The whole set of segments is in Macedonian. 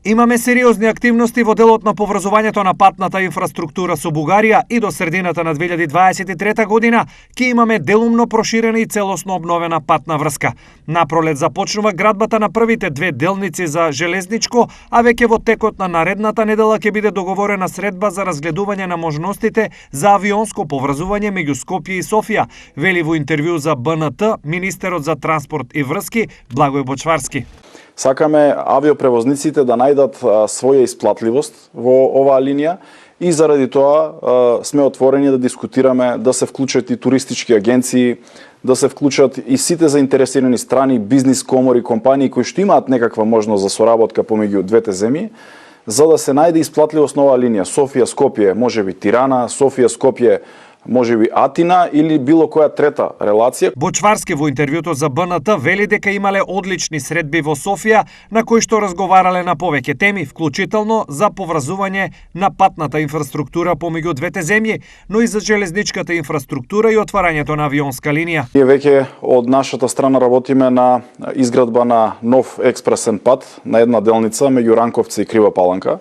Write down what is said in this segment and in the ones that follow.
Имаме сериозни активности во делот на поврзувањето на патната инфраструктура со Бугарија и до средината на 2023 година ќе имаме делумно проширена и целосно обновена патна врска. Напролет започнува градбата на првите две делници за железничко, а веќе во текот на наредната недела ќе биде договорена средба за разгледување на можностите за авионско поврзување меѓу Скопје и Софија, вели во интервју за БНТ министерот за транспорт и врски Благој Бочварски. Сакаме авиопревозниците да најдат своја исплатливост во оваа линија и заради тоа сме отворени да дискутираме да се вклучат и туристички агенции, да се вклучат и сите заинтересирани страни, бизнис комори, компании кои што имаат некаква можност за соработка помеѓу двете земји, за да се најде исплатливост на оваа линија. Софија-Скопје, можеби Тирана, Софија-Скопје, можеби Атина или било која трета релација. Бочварски во интервјуто за БНТ вели дека имале одлични средби во Софија на кои што разговарале на повеќе теми, вклучително за поврзување на патната инфраструктура помеѓу двете земји, но и за железничката инфраструктура и отварањето на авионска линија. Ние веќе од нашата страна работиме на изградба на нов експресен пат на една делница меѓу Ранковци и Крива Паланка.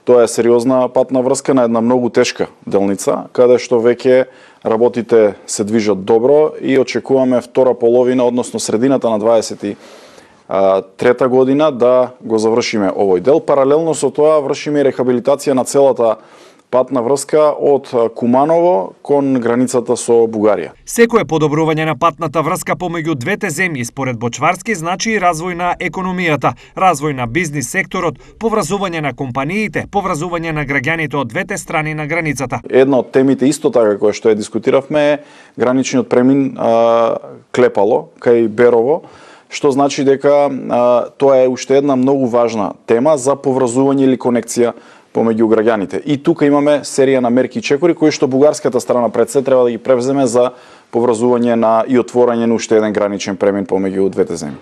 Тоа е сериозна патна врска на една многу тешка делница, каде што веќе работите се движат добро и очекуваме втора половина, односно средината на 23 година да го завршиме овој дел. Паралелно со тоа вршиме и рехабилитација на целата патна врска од Куманово кон границата со Бугарија. Секое подобрување на патната врска помеѓу двете земји според Бочварски значи и развој на економијата, развој на бизнис секторот, поврзување на компаниите, поврзување на граѓаните од двете страни на границата. Една од темите исто така која што ја дискутиравме е граничниот премин Клепало кај Берово, што значи дека тоа е уште една многу важна тема за поврзување или конекција помеѓу граѓаните. И тука имаме серија на мерки и чекори кои што бугарската страна пред се треба да ги превземе за поврзување на и отворање на уште еден граничен премин помеѓу двете земји.